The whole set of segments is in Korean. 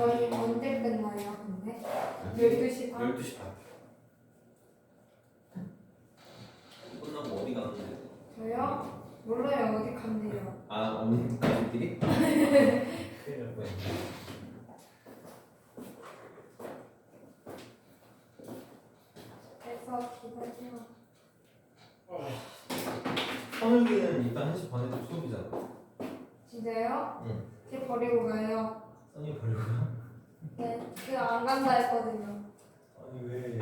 저희 언제 끝나요? 근데 12시 반. 12시 반. 끝나고 어디 가는데? 저요? 몰라요. 어디 간대요. 아, 어머니 가족끼리? 큰일 날 뻔했네. 그래서 기다려. 선우기는 일단 1시 반에도 수업이잖아. 진짜요? 응. 걔 버리고 가요. 선이 버리고 가? 네. 그안 간다 했거든요. 아니 왜?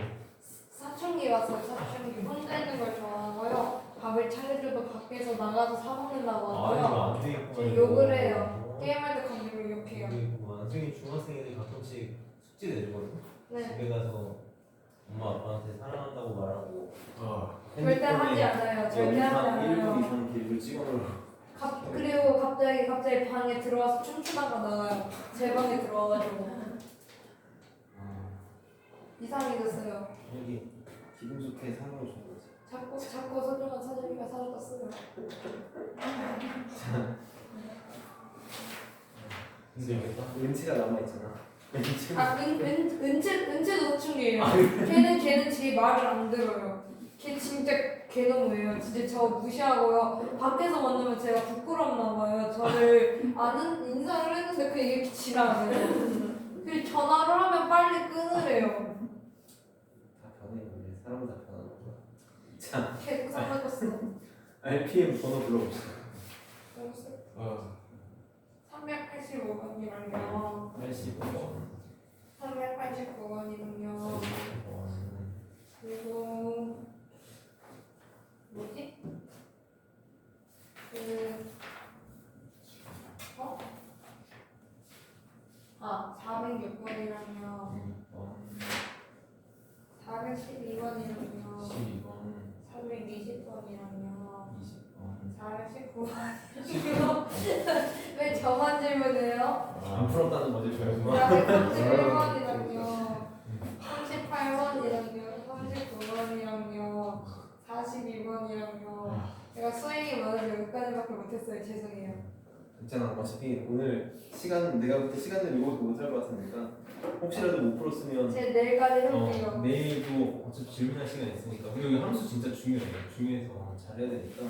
사춘기 왔어요. 사춘기. 혼자 있는 걸 좋아하고요. 밥을 차려줘도 밖에서 나가서 사 먹는다고 아 하고요. 이거 안 되겠구나. 저 욕을 해요. 게임할 때 감정을 욕해요. 뭐 선생님 중학생들이 가끔씩 숙제 내주거든. 네. 집에 가서 엄마 아빠한테 사랑한다고 말하고. 절대 하지 않아요. 절대 하지 1분 않아요. 이상 기록을 찍어놓으라고. 그리고 갑자기 방에 들어와서 춤추다가 나와요. 제 방에 들어와가지고 이상해졌어요. 여기 기분 좋게 사랑을 준 거지. 자꾸 소중한 사진이가 사라졌어요. 힘들겠다. 은채가 남아있잖아. 은채도 사춘기예요. 걔는 제 말을 안 들어요. 걔 진짜 개너무해요. 진짜 저 무시하고요. 밖에서 만나면 제가 부끄럽나 봐요. 저를 아는 인사를 했는데 그게 이렇게 지나가요. 그리고 전화를 하면 빨리 끊으래요. 다 변해. 원래 사람은 다 변하는 거야. 자, 계속 사라졌어. RPM 번호 불러봅시다. 385번이랑요. 85번. 389번이랑요. 그리고 뭐지? 아 406번이랑요. 412번이랑요. 12번. 320번이랑요. 20번. 419번이랑요. 왜 저만 질문해요? 안 풀었다는 거지, 저희가. 431번이랑요. 38번이랑요. 39번이랑요. 42번이랑요. 제가 수행이 많아서 여기까지밖에 못했어요. 죄송해요. 있잖아. 어차피 오늘 시간 내가 그때 시간을 이거 못할 것 같으니까 혹시라도 못 풀었으면 제 내일까지 해볼게요. 내일도 어차피 질문할 시간 있으니까. 그리고 이 함수 진짜 중요해요. 중요해서 잘해야 되니까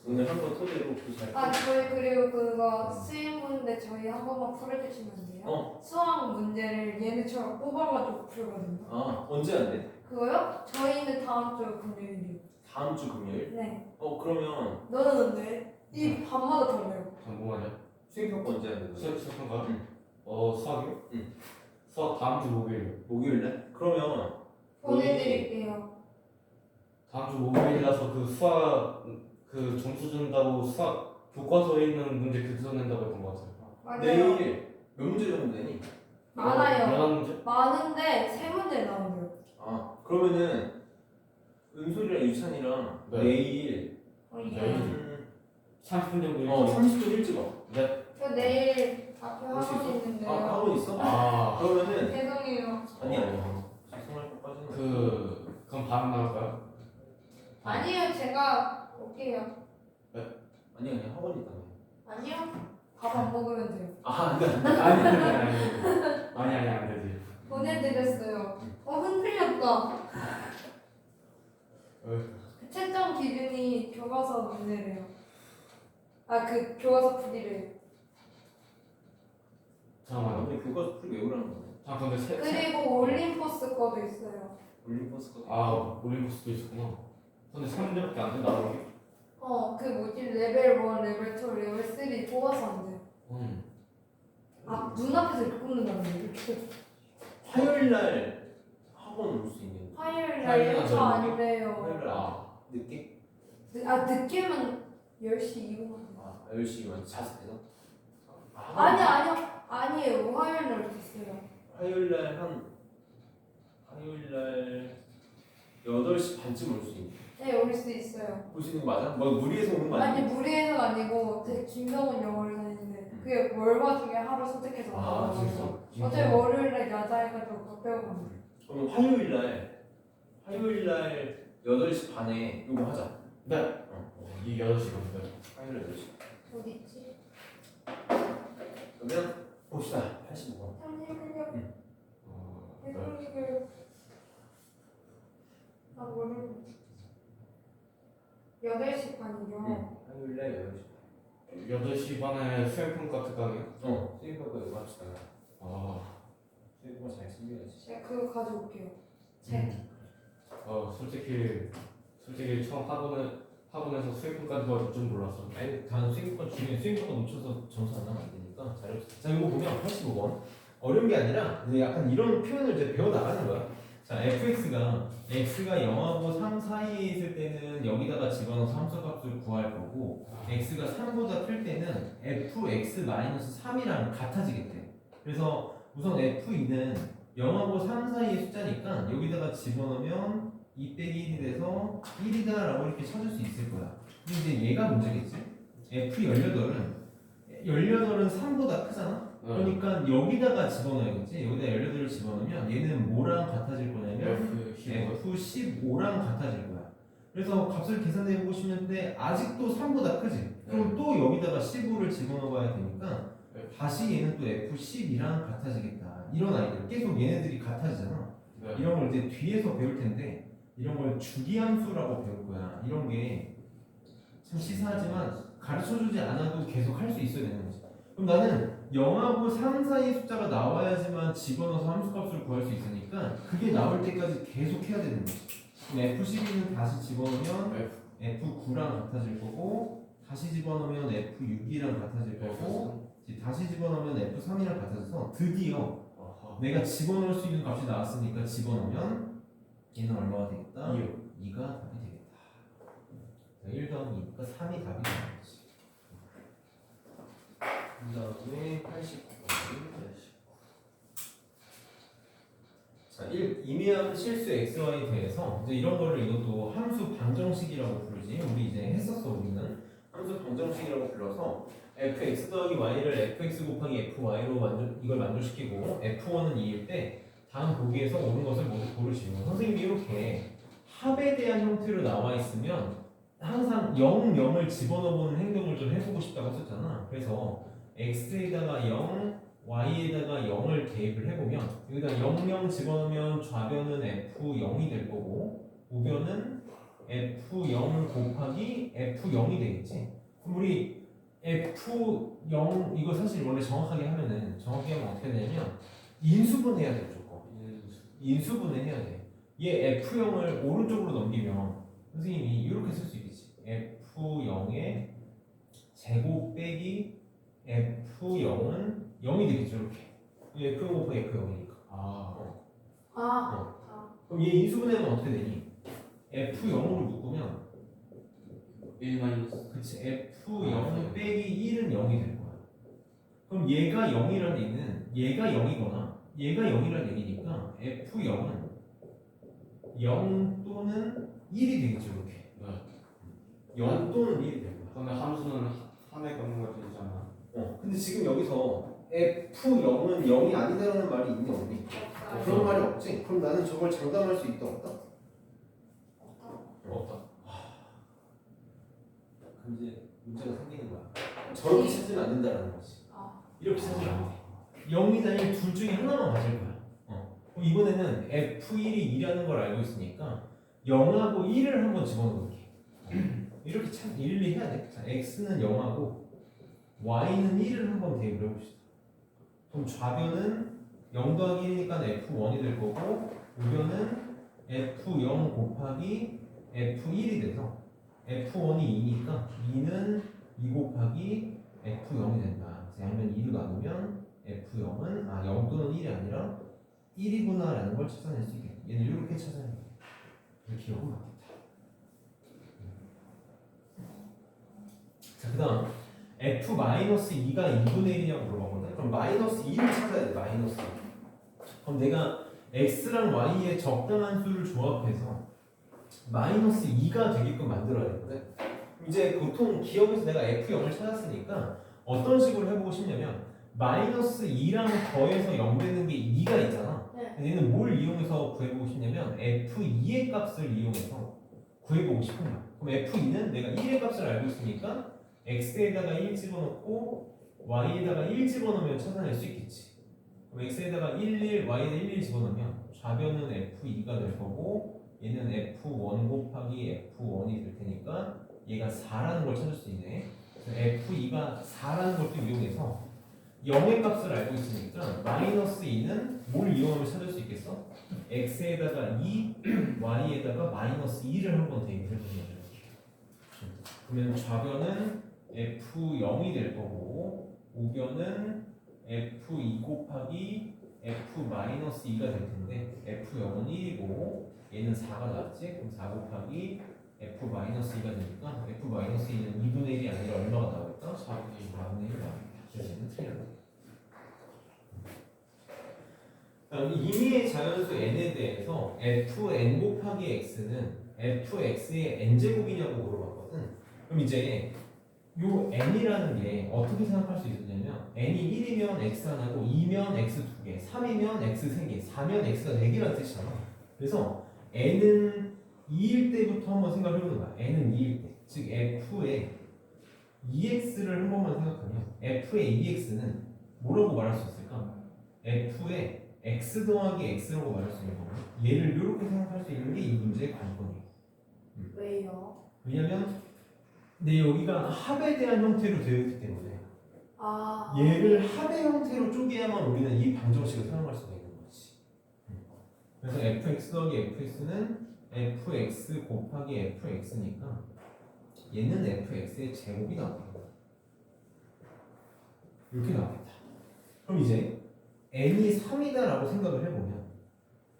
오늘 한 번 토대로 잘. 아 저희 그리고 그거 수행 문제 저희 한 번만 풀어주시면 안 돼요? 수학 문제를 얘네처럼 뽑아가지고 풀거든요. 아 언제 안 돼? 그거요? 저희는 다음 주 금요일이요. 다음 주 금요일? 네. 그러면 너는 언제? 이 밤마다 달라요. 뭐하냐? 수행평가 언제 하는 거야? 수학평가? 응. 수학이요? 응. 수학 다음 주 목요일. 목요일날? 그러면 보내드릴게요. 다음 주 목요일이라서 그 수학 그 점수 준다고 수학 교과서에 있는 문제 그대로 낸다고 했던 것 같아요. 맞아요. 내일 몇 문제 정도 되니? 많아요. 연합 문제? 많은데 세 문제 나오네요. 아 그러면은 은솔이랑 유찬이랑 네. 내일 이게 30분 정도 30분 일찍 와. 네. 저 내일 학교 올 수 학원 있어? 있는데요. 학원 있어? 아. 그러면은 죄송해요. 아니야. 죄송할 것까지는. 그럼 밤 나올까요? 아니요, 제가 올게요. 아니 학원 있다며. 아니요, 밥 안 먹으면 돼요. 아 근데 아니 안 되지. 보내드렸어요. 흔들렸다. 왜? 그 채점 기준이 교과서 문제래요. 그 교과서 풀이래요. 잠깐만요. 근데 교과서 풀 외우라는 거네. 근데 그리고 올림포스 거도 있어요. 올림포스가. 올림포스도 있었구나. 근데 3문제밖에 안 된다 그러게? 그 뭐지? 레벨 1, 레벨 2, 레벨 3 뽑아서 안 돼요. 눈앞에서 이렇게 뽑는다는 거예요. 이렇게. 화요일날 학원 올 수 있는. 화요일 화요일 날 날 저 저녁에? 아니래요. 화요일날 늦게? 늦게면 10시 이후만. 10시만 자습해서? 아니에요. 화요일 날 됐어요. 화요일날 8시 반쯤 올 수 있는. 네, 올 수 있어요. 올 수 있는 거 맞아? 뭐 무리해서 오는 거 아니야? 아니 무리해서가 아니고 제 김성훈 영어를 다니는데 그게 월화 중에 하루 선택해서 나와가지고 어제 월요일날 야자해가지고 그거 빼고 갑니다. 그럼 화요일날 8시 반에 이거 하자. 네. 이 8시 건데. 화요일 8시. 어디 있지? 그러면 봅시다. 85번. 잠시만요. 네. 죄송해요. 나 모르는 8시 반이요. 화요일날 8시. 8시 반에 수행평가 특강이요? 수행평가 이거 합시다. 아, 수행평가 잘 챙겨야지. 제가 그거 가져올게요. 책. 솔직히 처음 학원에서 수행평가까지 봐줄 줄 몰랐어. 아니, 단 수행평가 중에 수행평가 놓쳐서 점수 안 나면 안 되니까 잘해봅시다. 자, 이거 보면 85번. 어려운 게 아니라 이제 약간 이런 표현을 이제 배워 나가는 거야. 자, fx가 0하고 3 사이에 있을 때는 여기다가 집어넣어서 함수값을 구할 거고 x가 3보다 클 때는 fx-3이랑 같아지겠대. 그래서 우선 f2는 0하고 3 사이의 숫자니까 여기다가 집어넣으면 2 빼기 1이 돼서 1이다 라고 이렇게 찾을 수 있을 거야. 근데 이제 얘가 문제겠지? f18은 3보다 크잖아? 그러니까 여기다가 집어넣어야겠지. 여기다 18을 집어넣으면 얘는 뭐랑 같아질 거냐면 F15랑 같아질 거야. 그래서 값을 계산해 보시는데 아직도 3보다 크지. 그럼 또 여기다가 15를 집어넣어 봐야 되니까 다시 얘는 또 F12랑 같아지겠다. 이런 아이들 계속 얘네들이 같아지잖아. 이런 걸 이제 뒤에서 배울 텐데 이런 걸 주기함수라고 배울 거야. 이런 게 참 시사하지만 가르쳐주지 않아도 계속 할 수 있어야 되는 거지. 그럼 나는 0하고 3 사이 숫자가 나와야지만 집어넣어서 함수값을 구할 수 있으니까 그게 나올 때까지 계속 해야 되는 거지. 그럼 F12는 다시 집어넣으면 F9랑 같아질 거고 다시 집어넣으면 F6이랑 같아질 거고 다시 집어넣으면 F3이랑 같아져서 드디어 내가 집어넣을 수 있는 값이 나왔으니까 집어넣으면 얘는 얼마가 되겠다? 2가 답이 되겠다. 1 더하기 2니까 3이 답이 되는 거지. 그 다음에 89번. 자, 임의한 실수 xy에 대해서 이제 이런 거를 이것도 함수 방정식이라고 부르지. 우리 이제 했었어. 우리는 함수 방정식이라고 불러서 fx 더하기 y를 fx 곱하기 fy로 이걸 만족시키고 f1은 2일 때 다음 보기에서 오는 것을 모두 고르시고 선생님이 이렇게 합에 대한 형태로 나와 있으면 항상 0, 0을 집어넣어보는 행동을 좀 해보고 싶다고 했었잖아. 그래서 x에다가 0, y에다가 0을 대입을 해보면 여기다 0, 0 집어넣으면 좌변은 f0이 될 거고 우변은 f0 곱하기 f0이 되겠지. 그럼 우리 f0 이거 사실 원래 정확하게 하면 어떻게 되냐면 인수분 해야 돼. 조건 인수분해 해야 돼. 얘 f0을 오른쪽으로 넘기면 선생님이 이렇게 쓸 수 있겠지. f0의 제곱 빼기 f0은 0이 되겠죠. 이렇게 f0 곱하기 f0이니까 그럼 얘 인수분해하면 어떻게 되니? f0으로 묶으면 1 마이너스 그치 f0 빼기 1은 0이 될 거야. 그럼 얘가 0이라는 얘기는 얘가 0이거나 얘가 0이라는 얘기니까 f0은 0 또는 1이 되겠죠. 이렇게 0 또는 1이 될 거야. 그러면 함수는 함의 경우가 되잖아. 근데 지금 여기서 f0은 0이 아니다라는 말이 있니 없니? 그런 말이 없지. 그럼 나는 저걸 장담할 수 있다 없다? 없다. 그럼 이제 문제가 생기는 거야. 저렇게 찾으면 안 된다라는 거지. 이렇게 찾으면 안 돼. 0이나 1 둘 중에 하나만 맞을 거야. 그럼 이번에는 f1이 2라는 걸 알고 있으니까 0하고 1을 한번 집어넣을게. 이렇게 참 일일이 해야 돼. 자, x는 0하고 y는 1을 한번 대입을 해봅시다. 그럼 좌변은 0 더하기 1이니까 f1이 될 거고 우변은 f0 곱하기 f1이 돼서 f1이 2니까 2는 2 곱하기 f0이 된다. 양면 2로 나누면 f0은 0 또는 1이 아니라 1이구나 라는 걸 찾아낼 수 있겠다. 얘는 이렇게 찾아내야 돼. 이렇게 기억은 맞겠다. 자, 그 다음 f-2가 2분의 1이냐고 물어봤거든. 그럼 마이너스 2를 찾아야 돼. 마이너스 2. 그럼 내가 x랑 y의 적당한 수를 조합해서 마이너스 2가 되게끔 만들어야 되거든. 이제 보통 기억에서 내가 f0을 찾았으니까 어떤 식으로 해보고 싶냐면 마이너스 2랑 더해서 0 되는 게 2가 있잖아. 얘는 뭘 이용해서 구해보고 싶냐면 f2의 값을 이용해서 구해보고 싶은 거야. 그럼 f2는 내가 1의 값을 알고 있으니까 x에다가 1 집어넣고 y에다가 1 집어넣으면 찾아낼 수 있겠지. 그럼 x에다가 1, 1, y에다 1, 1 집어넣으면 좌변은 f2가 될 거고 얘는 f1 곱하기 f1이 될 테니까 얘가 4라는 걸 찾을 수 있네. 그래서 f2가 4라는 걸 또 이용해서 0의 값을 알고 있으니까 마이너스 2는 뭘 이용하면 찾을 수 있겠어? x에다가 2, y에다가 마이너스 2를 한번 대입을 해보는 거죠. 그러면 좌변은 f0이 될 거고 우변은 f2 곱하기 f 마이너스 2가 될 텐데 f0은 1이고 얘는 4가 나왔지? 그럼 4 곱하기 f 마이너스 2가 되니까 f 마이너스 2는 2분의 1이 아니라 얼마가 나오겠다? 4분의 1이 나오겠다. 그래서 얘는 틀렸네. 다음 임의의 자연수 n에 대해서 fn 곱하기 x는 fx의 n제곱이냐고 물어봤거든. 그럼 이제 요 n이라는 게 어떻게 생각할 수 있었냐면 n이 1이면 x 하나고 2면 x 2개, 3이면 x 3개, 4면 x가 4개라는 뜻이잖아. 그래서 n은 2일 때부터 한번 생각을 해보는 거야. n은 2일 때. 즉 f의 2x를 한 번만 생각하면 f의 2x는 뭐라고 말할 수 있을까? f의 x 더하기 x라고 말할 수 있는 거고 얘를 이렇게 생각할 수 있는 게 이 문제의 관건이에요. 왜요? 왜냐면 내 여기가 합에 대한 형태로 되어 있기 때문에 아. 얘를 합의 형태로 쪼개야만 우리는 이 방정식을 사용할 수가 있는 거지. 그래서 fx 더하기 fx는 fx 곱하기 fx니까 얘는 fx의 제곱이 나옵니다. 이렇게 나오겠다. 그럼 이제 n이 3이다라고 생각을 해보면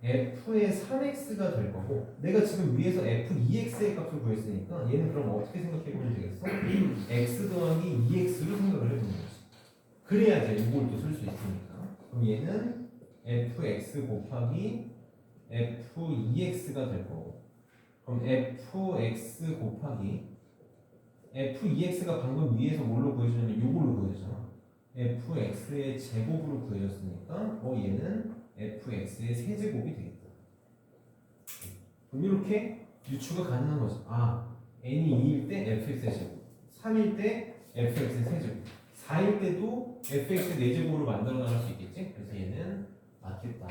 f의 3x가 될 거고 내가 지금 위에서 f2x의 값을 구했으니까 얘는 그럼 어떻게 생각해보면 되겠어? x 더하기 2x로 생각을 해보는 거지. 그래야 이제 이걸 또 쓸 수 있으니까. 그럼 얘는 fx 곱하기 f2x가 될 거고 그럼 fx 곱하기 f2x가 방금 위에서 뭘로 구해주냐면 이걸로 구해주잖아. fx의 제곱으로 구해졌으니까 얘는 fx의 세제곱이 되겠다. 그럼 이렇게 유추가 가능한 거죠. 아, n이 2일 때 fx의 제곱, 3일 때 fx의 세제곱, 4일 때도 fx의 4제곱으로 만들어 나갈 수 있겠지? 그래서 얘는 맞겠다.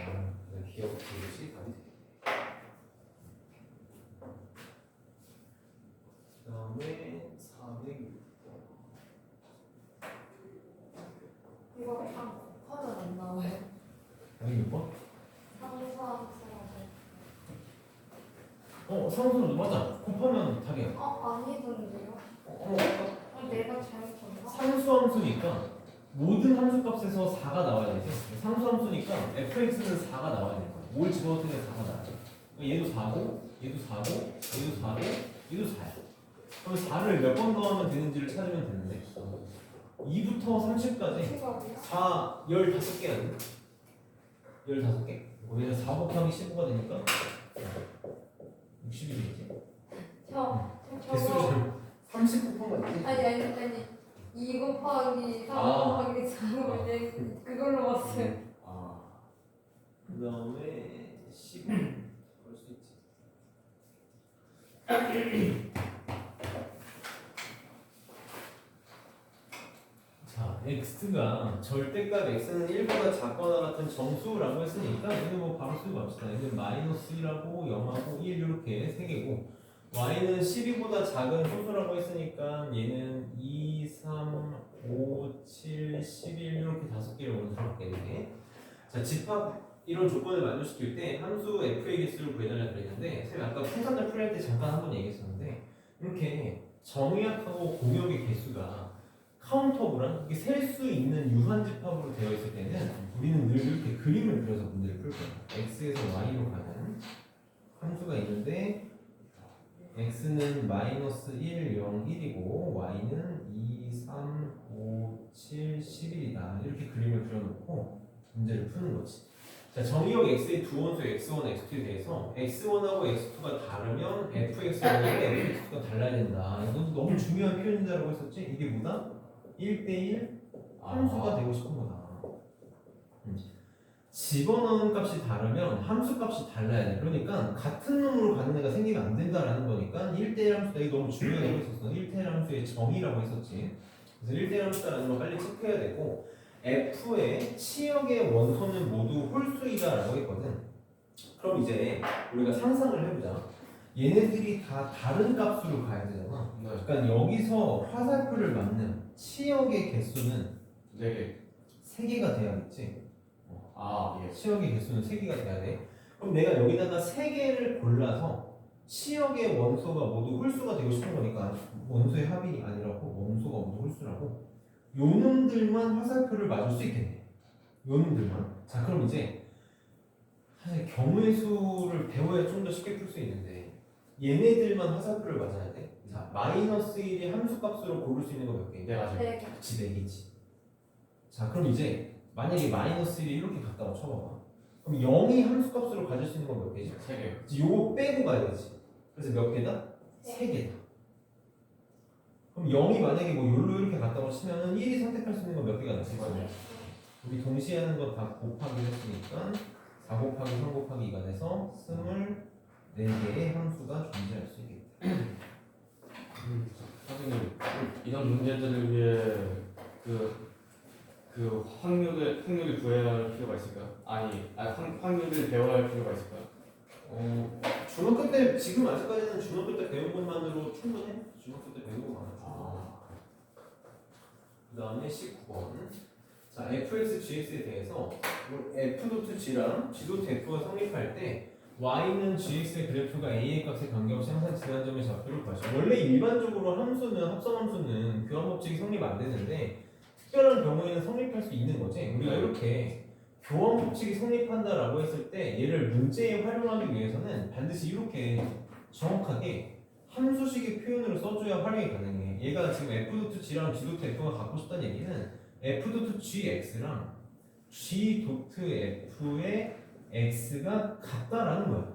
기억 그릇이 답이 되겠다. 그 다음에 406. 이거 곱하면 안 나와요. 406번? 상수함수라고. 상수는 맞아. 곱하면 답이야. 아니던데요? 내가 잘못했나? 상수함수니까 모든 함수값에서 4가 나와야 되지. 상수함수니까 fx는 4가 나와야 될 거야. 뭘 집어넣으면 4가 나와야 돼. 얘도 4고, 얘도 4고, 얘도 4고, 얘도 4야. 그럼 4를 몇 번 더하면 되는지를 찾으면 되는데 2부터 30까지 4, 15개 아니야? 15개? 얘는 4 곱하기 15가 되니까 60이겠지? 저거 30 곱한 거 아니지? 아니 2 곱하기 3 곱하기 4 곱하기 그걸로 봤어요. 그 다음에 10 그럴 수 있지. 자, x가 절대값 x는 1보다 작거나 같은 정수라고 했으니까 얘는 뭐 바로 쓰고 갑시다. 얘는 마이너스 1하고 0하고 1 이렇게 3개고 y는 12보다 작은 소수라고 했으니까 얘는 2, 3, 5, 7, 11 이렇게 5개를 오른손으로 갖게 되네. 자, 집합 이런 조건을 만족시킬 때 함수 f의 개수를 구해달라 그랬는데 제가 아까 풍산자 풀이할 때 잠깐 한번 얘기했었는데 이렇게 정의학하고 공역의 개수가 카운터블한 이렇게 셀 수 있는 유한집합으로 되어 있을 때는 우리는 늘 이렇게 그림을 그려서 문제를 풀 거예요. x에서 y로 가는 함수가 있는데 x는 마이너스 1, 0, 1이고 y는 2, 3, 5, 7, 11이다. 이렇게 그림을 그려놓고 문제를 푸는 거지. 자, 정의역 x의 두 원수 x1, x2에 대해서 x1하고 x2가 다르면 fx1하고 fx2가 달라야 된다. 이건 너무 중요한 표현이라고 했었지? 이게 뭐다? 1대1 함수가 되고 싶은 거다. 집어넣은 값이 다르면 함수 값이 달라야 돼. 그러니까 같은 놈으로 가는 애가 생기면 안 된다라는 거니까 1대1 함수다. 이게 너무 중요하다고 했었어. 1대1 함수의 정의라고 했었지. 그래서 1대1 함수다라는 걸 빨리 체크해야 되고 f의 치역의 원소는 모두 홀수이다라고 했거든. 그럼 이제 우리가 상상을 해보자. 얘네들이 다 다른 값으로 가야 되잖아. 네. 그러니까 여기서 화살표를 맞는 치역의 개수는 4개. 3개가 돼야겠지. 아, 예. 치역의 개수는 3개가 돼야 돼. 그럼 내가 여기다가 3개를 골라서 치역의 원소가 모두 홀수가 되고 싶은 거니까 원소의 합이 아니라고 원소가 모두 홀수라고 요 놈들만 화살표를 맞을 수 있겠네. 요 놈들만. 자 그럼 이제 사실 경우의 수를 배워야 좀 더 쉽게 풀 수 있는데 얘네들만 화살표를 맞아야 돼. 자 마이너스 1이 함수값으로 고를 수 있는 거 몇 개? 네, 맞아요. 네 개. 그치 4개지. 자 그럼 이제 만약에 마이너스 1이 이렇게 갔다고 쳐봐봐. 그럼 0이 함수값으로 가질 수 있는 건 몇 개지? 3개. 그치, 요거 빼고 가야지. 그래서 몇 개다? 네. 3개다. 그럼 0이 만약에 뭐 요로 이렇게 갔다고 치면은 1이 선택할 수 있는 건 몇 개가 나지? 맞아요. 우리 동시에 하는 거 다 곱하기 했으니까 4 곱하기 3 곱하기 2가 돼서 24개의 함수가 존재할 수 있겠다. 선생님, 이런 문제들을 위해 그 확률을 구해야 할 필요가 있을까요? 확률을 배워야 할 필요가 있을까요? 중학교 때 지금 아직까지는 중학교 때 배운 것만으로 충분해. 중학교 때 배운 거 많아. 그 다음에 19번. 자, fx, gx에 대해서 f.g랑 g.f가 성립할 때 y는 gx의 그래프가 a의 값에 관계없이 항상 지난 점의 좌표를 구하시오. 원래 일반적으로 함수는 합성함수는 교환법칙이 성립 안 되는데 특별한 경우에는 성립할 수 있는 거지. 우리가 이렇게 교환법칙이 성립한다라고 했을 때 얘를 문제에 활용하기 위해서는 반드시 이렇게 정확하게 함수식의 표현으로 써줘야 활용이 가능해. 얘가 지금 f.g랑 g.f가 갖고 싶다는 얘기는 f.gx랑 g.f의 x가 같다라는 거야.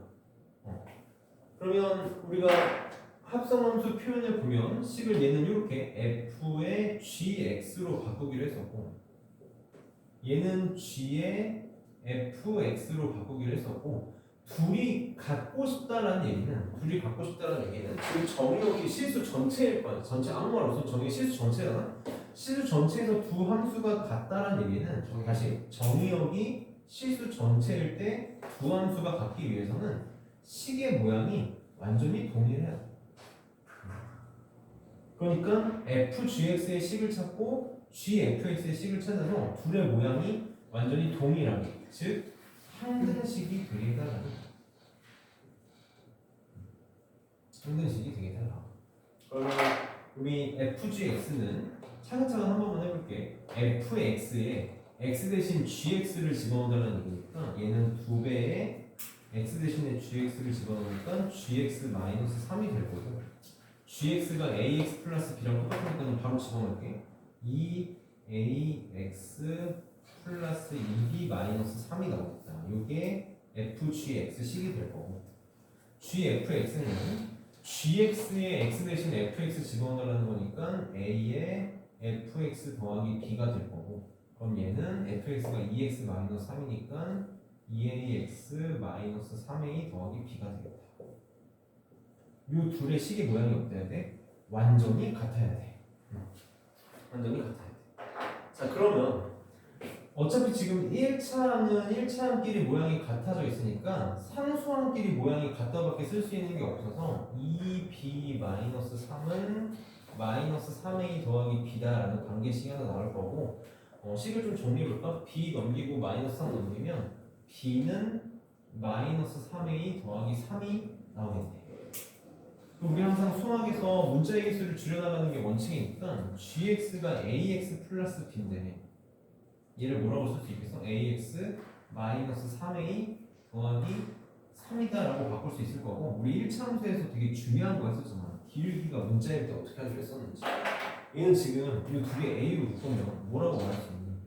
그러면 우리가 합성함수 표현을 보면 식을 얘는 이렇게 f의 gx로 바꾸기로 했었고 얘는 g의 fx로 바꾸기로 했었고 둘이 갖고 싶다라는 얘기는 지금 정의역이 실수 전체일 거야. 전체 아무 말 없으면 정의 실수 전체잖아. 실수 전체에서 두 함수가 같다라는 얘기는 다시 정의역이 실수 전체일 때 두 함수가 같기 위해서는 식의 모양이 완전히 동일해야 돼. 그러니까 fgx의 식을 찾고 gfx의 식을 찾아서 둘의 모양이 완전히 동일하게 즉 항등식이 되게 달라. 항등식이 되게 달라. 그러면 우리 fgx는 차근차근 한 번만 해볼게. fx에 x 대신 gx를 집어넣는다는 얘기니까 얘는 2배의 x 대신에 gx를 집어넣으니까 gx-3이 될 거고 gx가 ax 플러스 b랑 똑같으니까 바로 집어넣을게. 2ax 플러스 2b-3이 나오겠다. 이게 fgx식이 될 거고 gfx는 gx에 x 대신 fx 집어넣으라는 거니까 a에 fx 더하기 b가 될 거고 그럼 얘는 fx가 2x-3이니까 2ax-3a 더하기 b가 되겠다. 이 둘의 식의 모양이 어때야 돼? 완전히 같아야 돼. 완전히 같아야 돼. 자 그러면 어차피 지금 1차항은 1차항끼리 모양이 같아져 있으니까 상수항끼리 모양이 같다밖에 쓸 수 있는 게 없어서 2b-3은 -3a 더하기 b다라는 관계식이 하나 나올 거고 식을 좀 정리해볼까? b 넘기고 -3 넘기면 b는 -3a 더하기 3이 나오겠네. 우리 항상 수학에서 문자의 개수를 줄여나가는 게 원칙이니까 gx가 ax 플러스 b인데 얘를 뭐라고 쓸 수 있겠어? ax-3a 더하기 3이다라고 바꿀 수 있을 거고 우리 1차 함수에서 되게 중요한 거 했었잖아. 기울기가 문자일 때 어떻게 하기로 했었는지. 얘는 지금 이 두 개 a로 묶으면 뭐라고 말할 수 있니?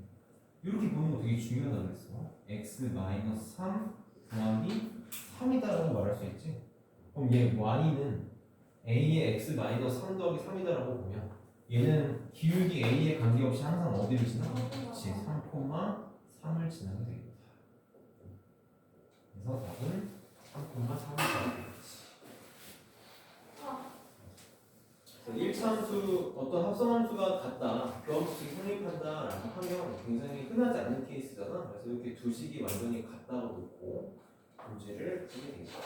이렇게 보는 거 되게 중요하다고 그랬어. x-3 더하기 3이다라고 말할 수 있지. 그럼 얘 y는 a의 x-3 더하기 3이다라고 보면 얘는 기울기 a에 관계없이 항상 어디를 지나? 그렇지. 3,3을 지나게 되겠다. 그래서 답은 3,3이 되겠지. 1차 합성함수 어떤 합성함수가 같다. 그 함수식이 성립한다라고 하면 굉장히 흔하지 않은 케이스잖아. 그래서 이렇게 두 식이 완전히 같다고 놓고 문제를 풀게 되겠다.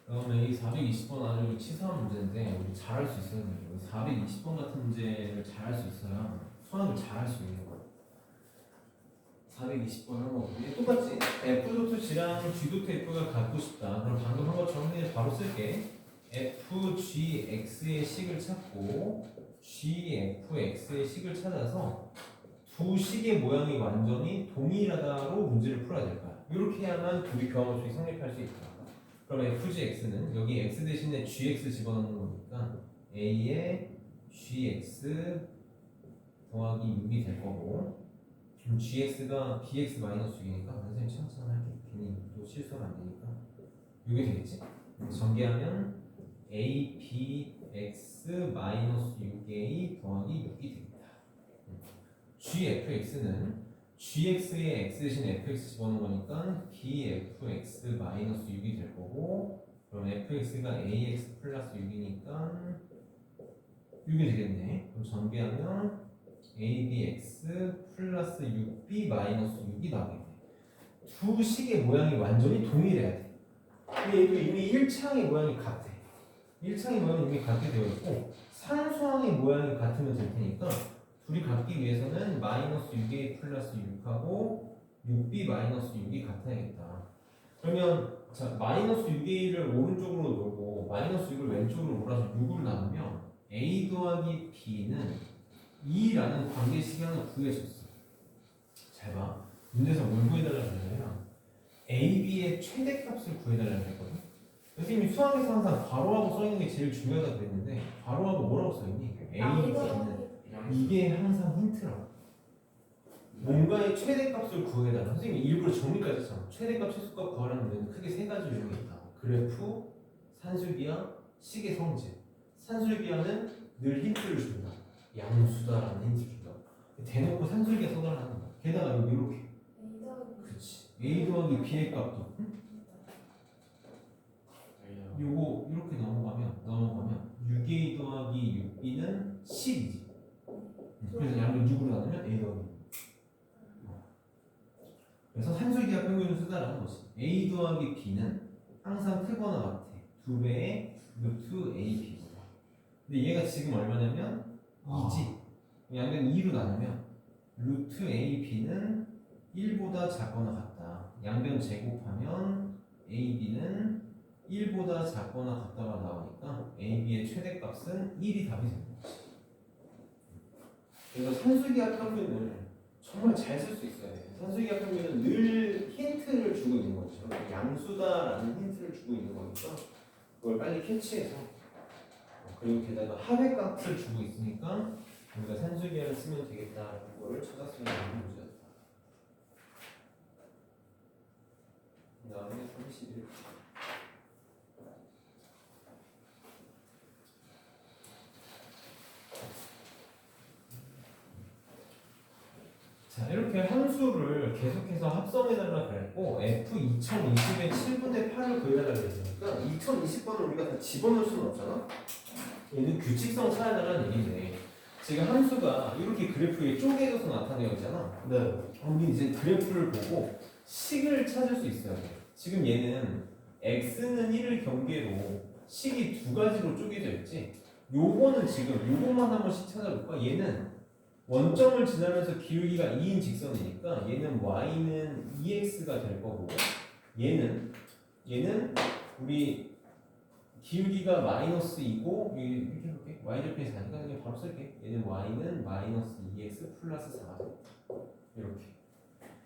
그다음에 이 420번 아주 치사한 문제인데 우리 잘할 수 있어야 돼요. 420번 같은 문제를 잘할 수 있어야 수학을 잘할 수 있는 거예요. 420번 한번 보면 똑같지? F G랑 G F가 갖고 싶다. 그럼 방금 한 것처럼 그냥 바로 쓸게. FGX의 식을 찾고 GFX의 식을 찾아서 두 식의 모양이 완전히 동일하다로 문제를 풀어야 될 거야. 이렇게 해야만 둘이 교합함수가 성립할 수 있다. 그럼 FGX는 여기 X 대신에 GX 집어넣는 거니까 A에 GX 더하기 6이 될 거고 그럼 GX가 BX 마이너스 6이니까 선생님 천천히 할게. 괜히 또 실수하면 안 되니까 이게 되겠지? 전개하면 ABX 마이너스 6A 더하기 6이 됩니다. GFX는 GX에 X 대신 FX 집어넣은 거니까 BFX 마이너스 6이 될 거고 그럼 FX가 AX 플러스 6이니까 6이 되겠네. 그럼 전개하면 ABX 플러스 6B 마이너스 6이 나오겠네. 두 식의 모양이 완전히 동일해야 돼. 근데 얘도 이미 1창의 모양이 같아. 1창의 모양이 이미 같게 되어 있고 상수항의 모양이 같으면 될 테니까 둘이 같기 위해서는 마이너스 6A 플러스 6하고 6B 마이너스 6이 같아야겠다. 그러면 자 마이너스 6A를 오른쪽으로 놓고 마이너스 6을 왼쪽으로 몰아서 6으로 나누면 A 더하기 B는 2라는 관계식이 하나 구해졌어. 잘 봐. 문제에서 뭘 구해달라고 했냐면 A, B의 최대값을 구해달라고 했거든. 선생님이 수학에서 항상 괄호하고 써있는 게 제일 중요하다고 그랬는데 괄호하고 뭐라고 써있니? A, B는 이게 항상 힌트라고. 뭔가의 최대값을 구해달라. 선생님이 일부러 정리까지 했잖아. 최대값, 최소값 구하라는 데는 크게 세 가지 유형이 있다. 그래프, 산술기하, 식의 성질. 산술기하는 늘 힌트를 준다. 양수다라는 힌트를 준다. 대놓고 산술기하 써달라는 거야. 게다가 여기 이렇게. 그렇지. A 더하기 B의 값도. 요거 이렇게 넘어가면 6A 더하기 6B는 10이지. 그래서 양을 6으로 나누면 A 더하기 그래서 산술기하 평균을 쓰다라는 거지. A 더하기 B는 항상 크거나 같아. 2배의 루트 AB보다. 근데 얘가 지금 얼마냐면 2지. 양변 2로 나누면 루트 AB는 1보다 작거나 같다. 양변 제곱하면 AB는 1보다 작거나 같다가 나오니까 AB의 최대값은 1이 답이 됩니다. 그래서 산술기하 평균을 정말 잘 쓸 수 있어야 돼. 산술기하 평균은 늘 힌트를 주고 있는 거죠. 양수다라는 힌트를 주고 있는 거니까 그걸 빨리 캐치해서 그리고 게다가 하회값을 주고 있으니까 우리가 산술기하를 쓰면 되겠다라는 거를 찾았으면 하는 문제였다. 그 다음에 31. 자 이렇게 함수를 계속해서 합성해달라 그랬고 F2020의 7분의 8을 구해달라 그랬으니까 2020번을 우리가 다 집어넣을 수는 없잖아. 얘는 규칙성 찾아달라는 얘기네. 지금 함수가 이렇게 그래프에 쪼개져서 나타내어 있잖아. 네. 우리 이제 그래프를 보고 식을 찾을 수 있어야 돼. 지금 얘는 x는 1을 경계로 식이 두 가지로 쪼개져 있지. 요거는 지금 요거만 한 번씩 찾아볼까? 얘는 원점을 지나면서 기울기가 2인 직선이니까 얘는 y는 2x가 될 거고 얘는 우리 기울기가 마이너스 2고 이렇게 해볼게. y절편이 4니까 그냥 바로 쓸게. 얘는 y는 마이너스 2x 플러스 4가 돼. 이렇게.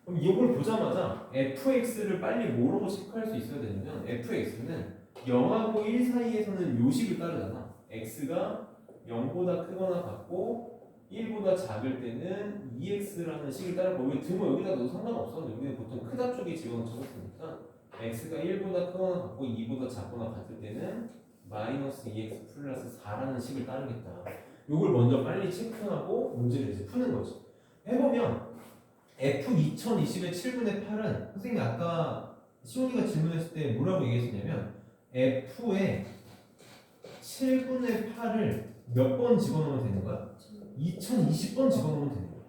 그럼 이걸 보자마자 fx를 빨리 뭐로 체크할 수 있어야 되냐면 fx는 0하고 1 사이에서는 요식을 따르잖아. x가 0보다 크거나 같고 1보다 작을 때는 2x라는 식을 따르고 여기 등호 여기다 넣어도 상관없어. 여기는 보통 크다 쪽에 집어넣어줬으니까 x가 1보다 크거나 같고 2보다 작거나 같을 때는 마이너스 2x 플러스 4라는 식을 따르겠다. 요걸 먼저 빨리 체크하고 문제를 이제 푸는 거지. 해보면 F 2020의 7분의 8은 선생님이 아까 시온이가 질문했을 때 뭐라고 얘기했었냐면 F의 7분의 8을 몇 번 집어넣으면 되는 거야? 2020번 집어넣으면 되는 거야.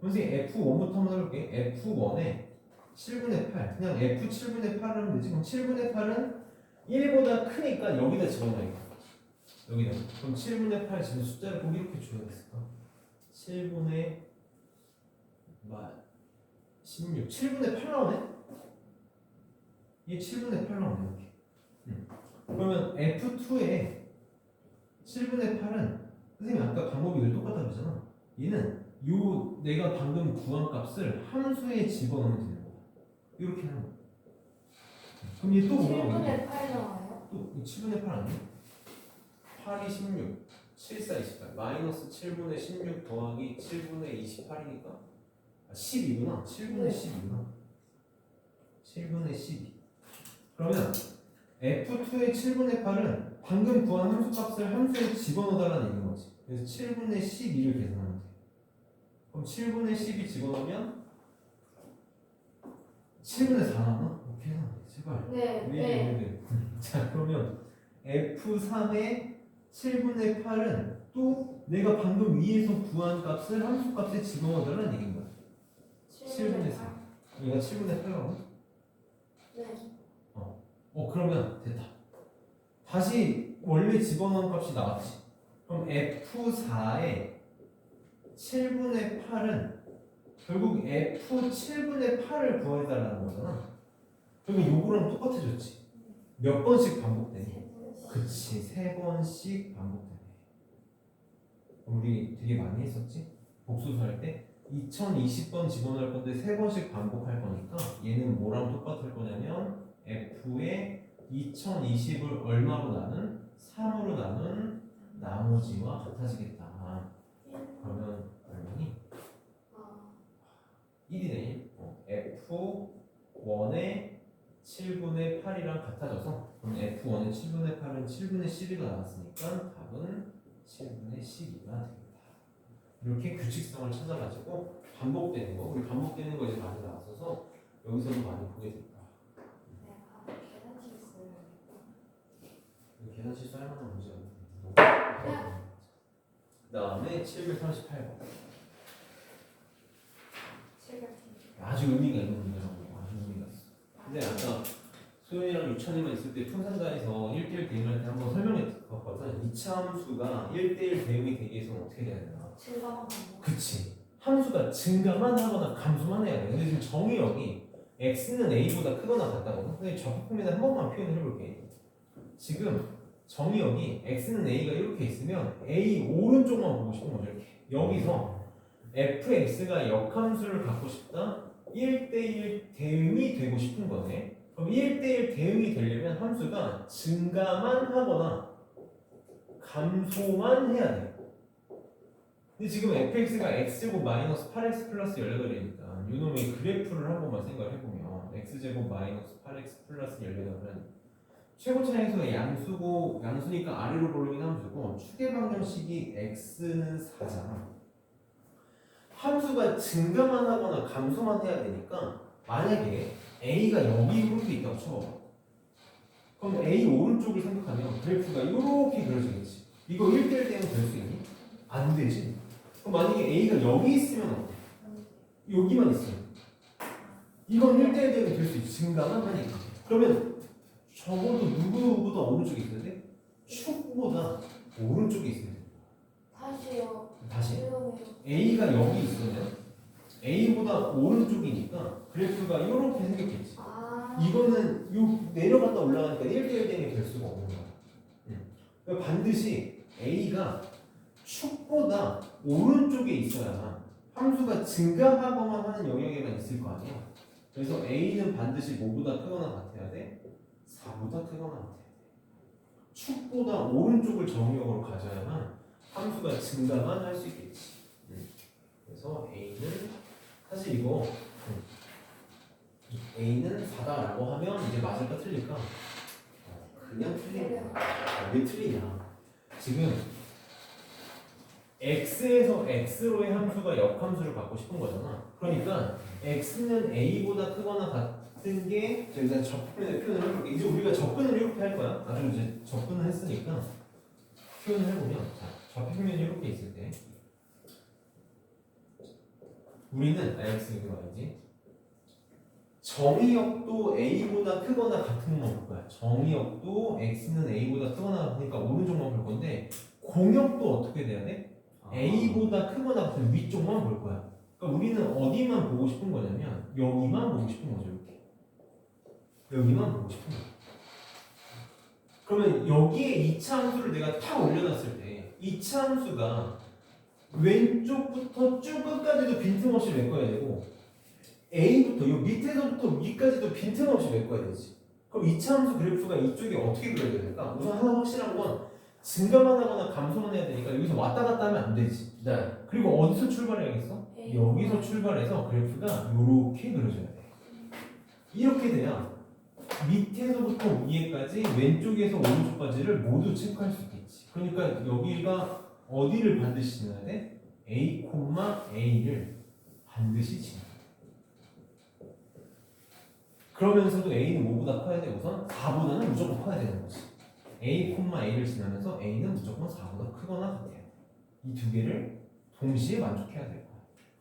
선생님 F1부터 한번 해볼게. F1에 7분의 8 그냥 F 7분의 8을 하면 되지. 그럼 7분의 8은 1보다 크니까 여기다 집어넣어야겠다. 여기다. 그럼 7분의 8 지금 숫자를 꼭 이렇게 줘야겠을까? 7분의 16 7분의 8 나오네? 이게 7분의 8 나오네 이렇게. 그러면 F2에 7분의 8은 선생님 아까 방법이 늘 똑같다 그랬잖아. 얘는 요 내가 방금 구한 값을 함수에 집어넣으면 되는 거야. 이렇게 하는 거야. 그럼 얘 또 뭐라고? 7분의 8 나와요? 또 7분의 8 아니야? 8이 16 7, 4, 28 마이너스 7분의 16 더하기 7분의 28이니까 12구나 7분의 12구나 7분의 12 그러면 F2의 7분의 8은 방금 구한 함수값을 함수에 집어넣어달라는 얘기인 거지. 그래서 7분의 12를 계산하면 돼. 그럼 7분의 12 집어넣으면 7분의 4 나오나? 계산해 제발. 네. 자 그러면 F3의 7분의 8은 또 내가 방금 위에서 구한 값을 함수값에 집어넣어달라는 얘기인 거야. 7분의 4 얘가 7분의 8이라고? 네. 그러면 됐다. 다시 원래 집어넣은 값이 나왔지. 그럼 F4의 7분의 8은 결국 F 7분의 8을 구해달라는 거잖아. 그러면 요거랑 똑같아졌지. 몇 번씩 반복되네. 그치, 3번씩 반복되네. 우리 되게 많이 했었지? 복수수 할 때 2020번 집어넣을 건데 3번씩 반복할 거니까 얘는 뭐랑 똑같을 거냐면 F의 2020을 얼마로 나눈? 3으로 나눈 나머지와 같아지겠다. 그러면 얼마니? 1이네. F1의 7분의 8이랑 같아져서 그럼 F1의 7분의 8은 7분의 12가 나왔으니까 답은 7분의 12가 됩니다. 이렇게 규칙성을 찾아가지고 반복되는 거, 우리 반복되는 거 이제 많이 나왔어서 여기서도 많이 보게 됩니다. 계산 실수할 만한 문제가 있네요. 그 다음에 738번. 아주 의미가 있는 문제라고. 아주 의미가 있어. 근데 아까 소연이랑 유찬이만 있을 때 풍산가에서 1대1 대응할 때 한번 설명했거든. 이차 함수가 1대1 대응이 되기 위해서는 어떻게 돼야 되나? 증가만 그치. 함수가 증가만 하거나 감소만 해야 돼. 근데 지금 정의역이 x는 a보다 크거나 같다거든. 근데 적합품에다 한 번만 표현을 해볼게. 지금 정의역이 x는 a가 이렇게 있으면 a 오른쪽만 보고 싶은 거죠. 이렇게. 여기서 fx가 역함수를 갖고 싶다. 1대1 대응이 되고 싶은 거네. 그럼 1대1 대응이 되려면 함수가 증가만 하거나 감소만 해야 돼. 근데 지금 fx가 x제곱 마이너스 8x 플러스 18이니까 이놈의 그래프를 한 번만 생각을 해보면 x제곱 마이너스 8x 플러스 18은 최고차에서 양수니까 아래로 볼륨인 함수고 축의 방정식이 x는 4잖아. 함수가 증가만 하거나 감소만 해야 되니까 만약에 a가 여기 이렇게 있다고 쳐봐. 그럼 a 오른쪽을 생각하면 그래프가 이렇게 그려지겠지. 이거 1대1 대응 될 수 있니? 안 되지. 그럼 만약에 a가 여기 있으면 어때? 여기만 있으면 이건 1대1 대응이 될 수 있지. 증가만 하니까. 그러면 적어도 누구보다 오른쪽에 있어야 돼? 축보다 오른쪽에 있어야 돼. 다시요. 다시 a가 여기 있으면 a보다 오른쪽이니까 그래프가 이렇게 생겼겠지. 이거는 요 내려갔다 올라가니까 1대1 대응이 될 수가 없는 거야. 그러니까 반드시 a가 축보다 오른쪽에 있어야 함수가 증가하거나 하는 영역에만 있을 거 아니야. 그래서 a는 반드시 뭐보다 크거나 같아야 돼? 4보다 크거나 같아야 돼. 축보다 오른쪽을 정의역으로 가져야만 함수가 증가만 할 수 있겠지. 그래서 a는 사실 이거 a는 4다라고 하면 이제 맞을까 틀릴까? 그냥 틀린 거야. 왜 틀리냐? 지금 x에서 x로의 함수가 역함수를 갖고 싶은 거잖아. 그러니까 x는 a보다 크거나 같은 게 일단 접근의 표현을 해볼게. 이제 우리가 접근을 이렇게 할 거야. 나중에 이제 접근을 했으니까 표현을 해보면 자, 좌표면이 이렇게 있을 때 우리는 x 이거 말이지. 정의역도 a보다 크거나 같은 것만 볼 거야. 정의역도 x는 a보다 크거나 같으니까 오른쪽만 볼 건데 공역도 어떻게 돼야 돼? a보다 크거나 같은 위쪽만 볼 거야. 그러니까 우리는 어디만 보고 싶은 거냐면 여기만 보고 싶은 거죠. 이렇게 여기만 보고 싶은 거야. 그러면 여기에 2차 함수를 내가 탁 올려놨을 때 2차 함수가 왼쪽부터 쭉 끝까지도 빈틈없이 메꿔야 되고 A부터 요 밑에서부터 위까지도 빈틈없이 메꿔야 되지. 그럼 2차 함수 그래프가 이쪽에 어떻게 그려야 될까? 우선 하나 확실한 건 증가만 하거나 감소만 해야 되니까 여기서 왔다 갔다 하면 안 되지. 네. 그리고 어디서 출발해야겠어? 여기서 출발해서 그래프가 요렇게 그려져야 돼. 이렇게 돼야 밑에서부터 위에까지 왼쪽에서 오른쪽까지를 모두 체크할 수 있겠지. 그러니까 여기가 어디를 반드시 지나야 돼? A, A를 반드시 지나. 그러면서도 A는 뭐보다 커야 돼? 우선 4보다는 무조건 커야 되는 거지. A, A를 지나면서 A는 무조건 4보다 크거나 같아야 돼. 이 두 개를 동시에 만족해야 될 거야.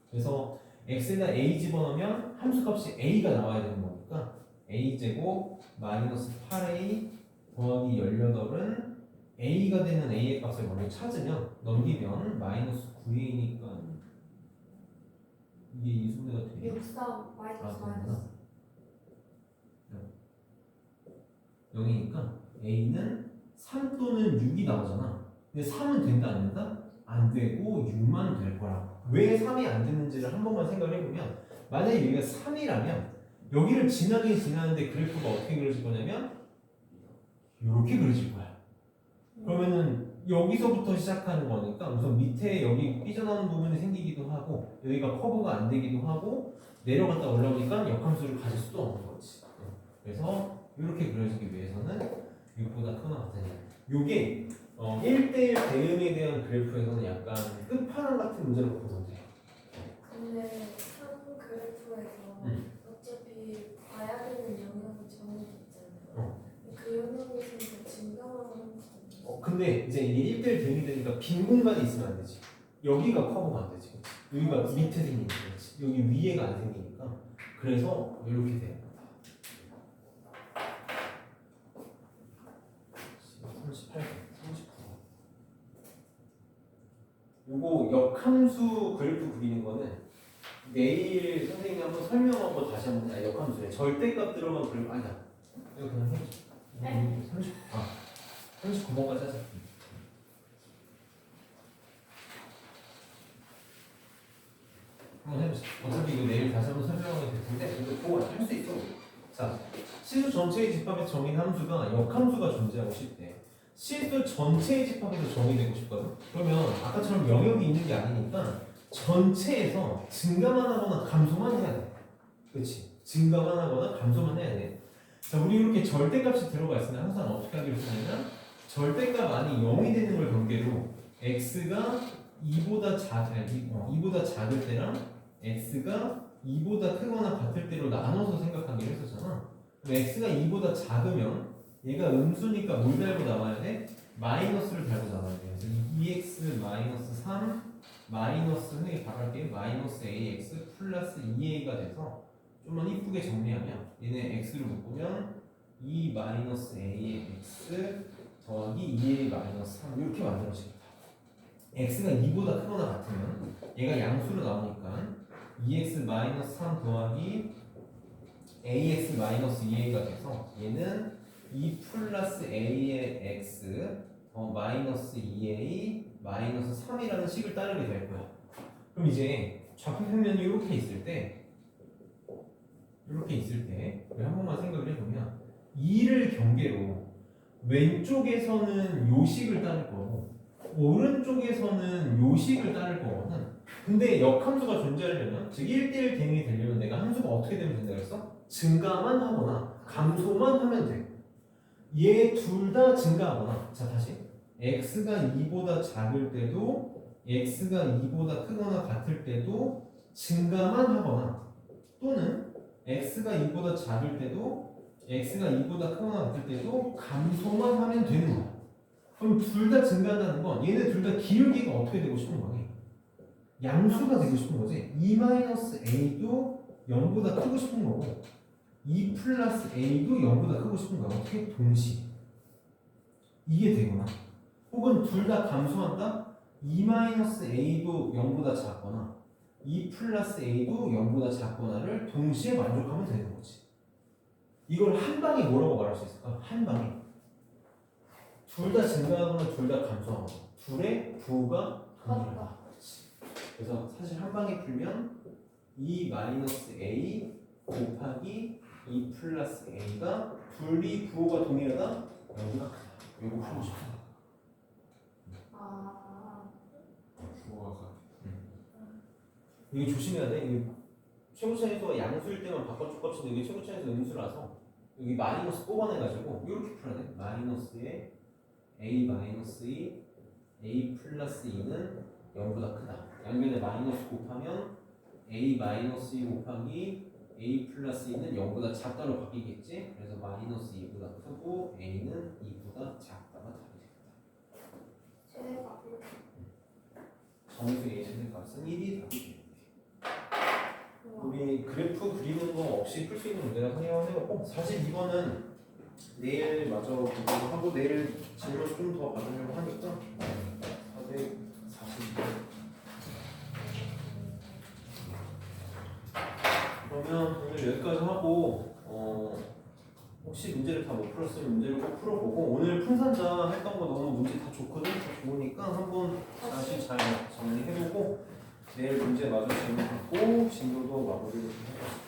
그래서 x에다 a 집어넣으면 함수값이 a가 나와야 되는 거니까 a제곱 마이너스 8a 더하기 18은 a가 되는 a의 값을 먼저 찾으면 넘기면 마이너스 9a니까 이게 인수분해가 돼. 63 마이너스 마이너스 0이니까 a는 3 또는 6이 나오잖아. 근데 3은 된다 안 된다? 안 되고 6만 될 거라고. 왜 3이 안 되는지를 한 번만 생각을 해보면 만약에 여기가 3이라면 여기를 지나긴 지나는데 그래프가 어떻게 그려질 거냐면 이렇게 그려질 거야. 그러면은 여기서부터 시작하는 거니까 우선 밑에 여기 삐져나오는 부분이 생기기도 하고 여기가 커브가 안 되기도 하고 내려갔다 올라오니까 역함수를 가질 수도 없는 거지. 그래서 이렇게 그려지기 위해서는 6보다 크거나 같으냐. 요게 1대1 대응에 대한 그래프에서는 약간 끝판왕 같은 문제라고 보면 돼요. 근데 상 그래프에서 어차피 봐야 되는 영역이 정해져 있잖아요. 그 영역에서 증가만 하는 거. 근데 이제 이게 1대1 대응이 되니까 빈 공간이 있으면 안 되지. 여기가 커버가 안 되지. 여기가 밑에 생기니까 그렇지. 여기 위에가 안 생기니까. 그래서 이렇게 돼요. 38, 39. 요거 역함수 그래프 그리는 거는 내일 선생님이 한번 설명하고 다시 한번 역함수래. 절대값 들어간 그래프 아니야. 이거 그냥 해. 39번까지 하자. 한번 해보자. 어차피 이거 내일 다시 한번 설명하게 될 텐데 이거 보고 할 수 있어. 자, 실수 전체의 집합에서 정의된 함수가 역함수가 존재하고 싶대. 실수 전체의 집합에서 정의되고 싶거든. 그러면 아까처럼 영역이 있는 게 아니니까 전체에서 증가만 하거나 감소만 해야 돼. 그렇지? 증가만 하거나 감소만 해야 돼. 자, 우리 이렇게 절대값이 들어가 있으면 항상 어떻게 하기로 했냐면 절대값 안이 0이 되는 걸 경계로 x가 2보다 작을 때랑 x가 2보다 크거나 같을 때로 나눠서 생각하기로 했었잖아. 그럼 x가 2보다 작으면 얘가 음수니까 뭘 달고 나와야 돼? 마이너스를 달고 나와야 돼. 그래서 2x 마이너스 3 마이너스 흔히 바랄게 마이너스 ax 플러스 2a가 돼서 좀만 이쁘게 정리하면 얘네 x를 묶으면 2 마이너스 ax 더하기 2a 마이너스 3 이렇게 만들어지겠다. x가 2보다 크거나 같으면 얘가 양수로 나오니까 2x 마이너스 3 더하기 ax 마이너스 2a가 돼서 얘는 2 플러스 a의 x 마이너스 2a 마이너스 3이라는 식을 따르게 될 거야. 그럼 이제 좌표평면이 이렇게 있을 때 우리 한 번만 생각을 해보면 2를 경계로 왼쪽에서는 요식을 따를 거고 오른쪽에서는 요식을 따를 거거든. 근데 역함수가 존재하려면 즉 1대1 대응이 되려면 내가 함수가 어떻게 되면 된다고 했어? 증가만 하거나 감소만 하면 돼. 얘 둘 다 증가하거나 자 다시 x가 2보다 작을 때도 x가 2보다 크거나 같을 때도 증가만 하거나 또는 x가 2보다 작을 때도 x가 2보다 크거나 같을 때도 감소만 하면 되는 거야. 그럼 둘 다 증가한다는 건 얘네 둘 다 기울기가 어떻게 되고 싶은 거니? 양수가 되고 싶은 거지. 2-a도 0보다 크고 싶은 거고 2 플러스 a도 0보다 크고 싶은 거야. 어떻게? 동시에. 이게 되거나 혹은 둘 다 감소한다? 2-a도 0보다 작거나 2 플러스 a도 0보다 작거나를 동시에 만족하면 되는 거지. 이걸 한 방에 뭐라고 말할 수 있을까? 한 방에 둘 다 증가하거나 둘 다 감소하거나 둘의 부호가 동일하다. 그렇지. 그래서 사실 한 방에 풀면 2-a 곱하기 2 플러스 a가 둘이 부호가 동일하다? 여기가 크다. 요거 풀고 싶어. 부호가 이거 조심해야 돼. 이거 최고차에서 양수일 때만 바꿔줄 값인데 이게 최고차에서 음수라서 여기 마이너스 뽑아내가지고 이렇게 풀어야 돼. 마이너스에 a 마이너스 2 a 플러스 2는 0보다 크다. 양변에 마이너스 곱하면 a 마이너스 2 곱하기 a 플러스 2는 0보다 작다로 바뀌겠지. 그래서 마이너스 2보다 크고 a는 2보다 작다가 답이 되겠다. 최대값 정수 a 최대값은 1이 답이 되겠네. 우리 그래프 그리는 거 없이 풀 수 있는 문제라 생각을 해봤고 사실 이거는 내일 마저 보고 하고 내일 질문 좀 더 받으려고 하니까 440. 그러면 오늘 여기까지 하고 혹시 문제를 다 못 풀었으면 문제를 꼭 풀어보고 오늘 풍산자 했던 거 너무 문제 다 좋거든. 다 좋으니까 한번 다시 잘 정리해보고 내일 문제 마저 질문 받고 진도도 마무리를 좀 해보자.